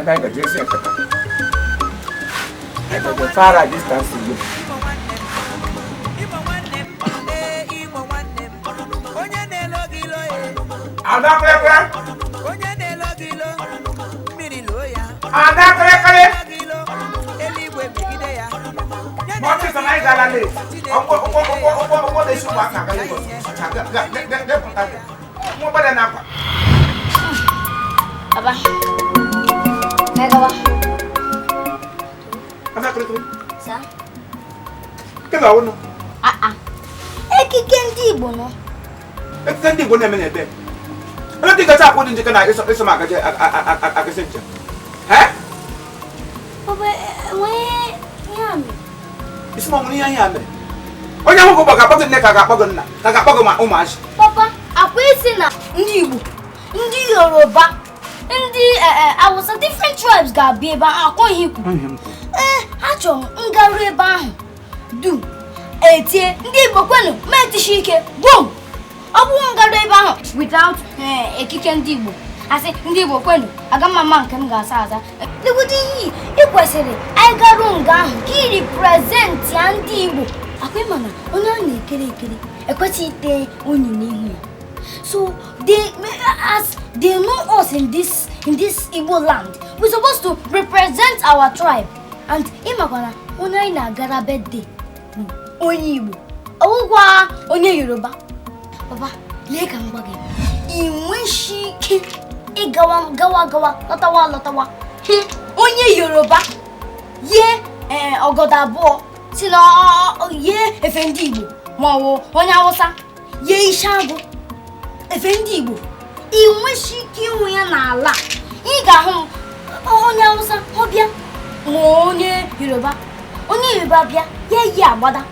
I got this. I got the far distance to you. What is the night that I live? What is your work? Apa? Naik apa? Apa itu? Sa? Kenapa no? Kendi Igbo no. Kendi Igbo na mene be. Ana diga ta ko din jika na isa ma gaje a gasenje. Papa, we yami. Isma mun yan yame. Onya ho ko baga baga ne ka ga baga na. Ka ga baga ma umaji. Papa, akwesi na ndi Igbo, ndi Yoruba, ndi Hausa different tribes ga be ba akon hiku. Acho ngaru ebe ahụ. Du. Etie ndị Igbo kwenu metishi ike. Boom. Obu ngaru ebe ahụ without ekike ndị Igbo. Asị ndị Igbo kwenu aga mama nke m ga-asa aza. Legodi yi ikwesịrị anyị garu nga ahụ ka represent ya ndị Igbo. Akwe mana onye a na-ekere ekere ekwesị ite onye n'ihu ya. So as they know us in this Igbo land, we're supposed to represent our tribe. And imakwana onye anyị na-agara birthday onye Igbo ọgwụgwa onye Yoruba. Papa, lee ka m gwa gị, ị nweghị ike ịgawa lọtawa onye Yoruba ye ọgọdọ abụọ si na ye efe ndị Igbo ma ọ bụ onye Hausa ye isi agụ efe ndị Igbo. Ị nweghị ike ịhụ ya n'ala. Ị ga-ahụ onye Hausa ọ bịa onye Yoruba bịa ya yi agbada.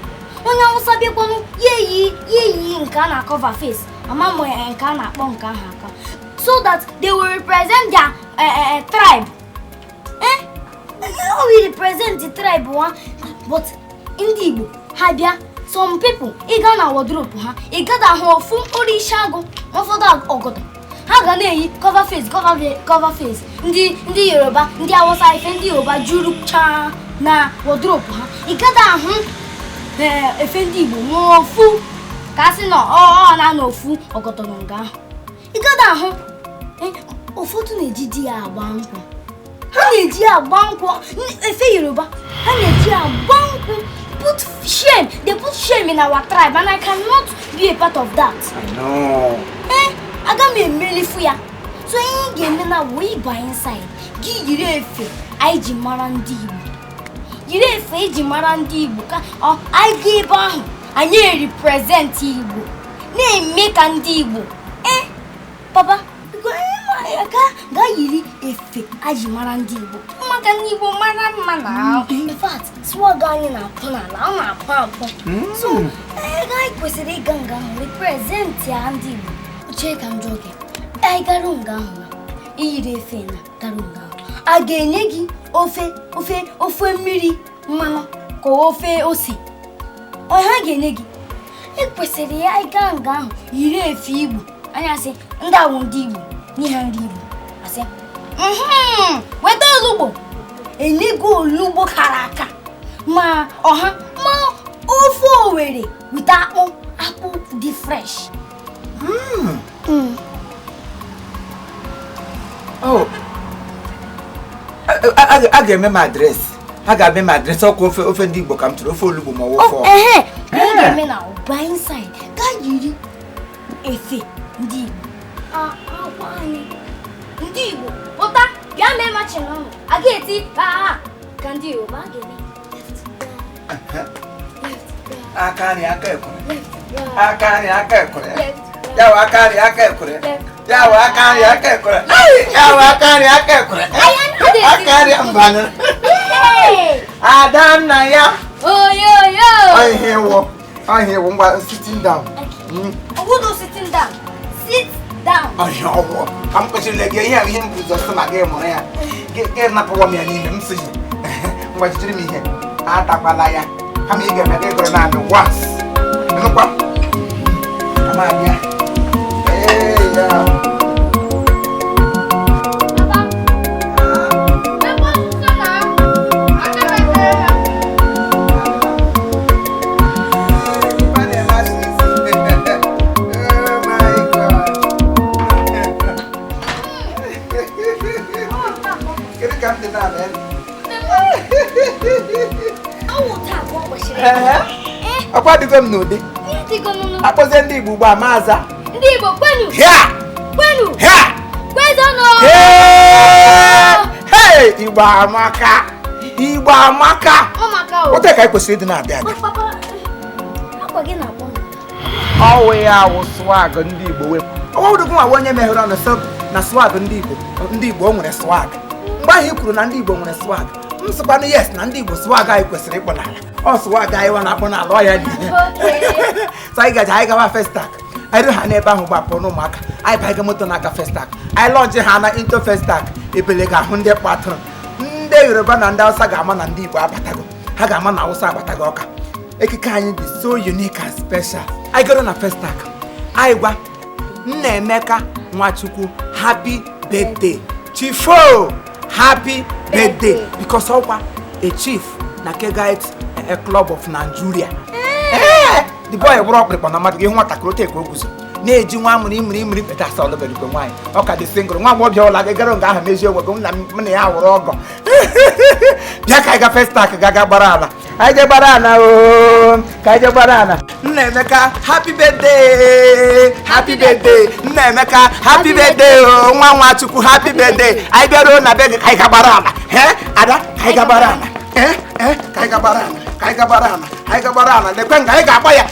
Onye Hausa bịakwanụ ya yi nke a na-cover face ama m nke a na-akpọ nke ahụ aka, so that they will represent their tribe. We represent the tribe one, but ndị Igbo ha bịa, some people ị ga na wardrobe ha ị gada ahụ ofu mkpụrụ isi agụ ụfọdụ ọgọdọ ha ga na-eyi cover face. Ndị Yoruba, ndị Hausa ife ndị Yoruba juru cha na wardrobe ha ị gada ahụ efe ndị Igbo n'ofu ka asị na ọ na n'ofu ọgọdọ nọ nga ahụ. Ị gada ahụ ụfọdụ na-eji di ya agba nkwụ. Ha na-eji agba nkwụ efe Yoruba. Ha na-eji agba nkwụ. They put shame in our tribe, and I cannot be a part of that. I know. Aga m emelifu ya. So anyị ga-eme na we by inside. Gị yiri efe anyị ji mara ndị Igbo. Yiri efe anyị ji mara ndị Igbo ka anyị ga ebe ahụ anyị represent Igbo. Na-eme ka ndị Igbo. Papa, ga yiri efe anyị ji mara ndị Igbo. Maka ndị Igbo mara mma na. In fact, swag anyị na-apụ n'ala, ọ na-apụ. So, anyị kwesịrị ịga nga ahụ represent ya ndị Igbo. Uche ka m jụọ gị, anyị gara nga ahụ na iyiri efe na gara nga ahụ, a ga-enye gị ofe mmiri mmanụ ka ofe ose? Ha ga-enye gị. Ekwesịrị ya ịga nga ahụ yiri efe Igbo. Anyị asị ndị awụ ndị Igbo n'ihe ndị Igbo asị weta olugbo, enyego olugbo kara aka ma ọha ma ofe Owere wit akpụ dị fresh. A ga-eme m adreesị. Ha ga-abịa m adreesị ọkwa ofe ndị Igbo ka m tụrụ ofe olugbo ma ọ wụfọ. A ga-eme na ụba inside ka yiri efe ndị Igbo. Akwa anyị ndị Igbo pụta bịa mee machin ọnụ. A ga-eti ka ndị Yoruba ga-eme aka anyị aka ekwere. Aka anyị aka ekwere. Yawa aka anyị aka ekwere. Yawa aka anyị aka ekwere. Yawa aka anyị aka ekwere. Aka anyị mbanụ. Adanna ya. Oyoyo. Ahịa ewu ngwa sitting down. Ogudo sitting down. Sit down. Ahịa ọwụ. Ka m kwesịrị gị ihe m guzo sị na gị mụrụ ya. Gị napụwa m ya n'ime m sị ngwa jijiri m ihe. Atakwala ya. Kama ị ga-eme gị gụrụ naanị once. Nụkwa. Kama abịa. Ya. Ọkwa dịgo m n'ụdị. Akpọzie ndị Igbo ugbu a maaza. Ndị Igbo kwenu. Kwenu. Kwezono. Hey, Igbo amaka. Igbo amaka. Ote ka kwesịrị ịdị na-abịa abịa. Akwa gị na-akpọ. Ọwụ ya wụ swag ndị Igbo wepụ. Ọwụdụgụ nwa onye meghere ọnụ sọ na swag ndị Igbo nwere swag. Mgbe ahụ i kwuru na ndị Igbo nwere swag, m sịkwanụ yes na ndị Igbo swag anyị kwesịrị ịkpọ n'ala. Ọ swag anyị wa na-akpọ n'ala ọ ya dị. So anyị gaji anyị gawa Festac. Anyị ha n'ebe ahụ gbapụ n'ụmụaka. Anyị baiga moto n'aka Festac. Anyị lọnchi ha na into Festac. Ebele ga-ahụ ndị kpatụrụ. Ndị Yoruba na ndị Hausa ga-ama na ndị Igbo abatago. Ha ga-ama na Hausa abatago ọka. Ekike anyị dị so unique and special. Anyị gara na Festac. Anyị gwa Nnaemeka Nwachukwu happy birthday. Chifo happy birthday. Because ọkwa a chief na Kegite a club of Nigeria. The boy brought up on a matter. You want to take Oguzo. Na-eji nwa amụrụ peta asa ọlọberigwe nwaanyị. Ọ ka dị single. Nwa agbọghọ ọla gagara nga ahụ mezie ogwe na m ya wụrụ ọgọ. Bịa ka anyị ga Festac gaga gbara ala. Anyị je gbara ala o. Ka anyị je gbara ala. Nnaemeka happy birthday. Happy birthday. Nnaemeka happy birthday o. Nwa Nwachukwu happy birthday. Anyị bịaruo na be gị ka anyị ga gbara ala. Ada ka anyị ga gbara ala. Ka anyị ga gbara ala. Ka anyị ga gbara ala. Anyị ga gbara ala. Lekwe nga anyị ga-agba ya.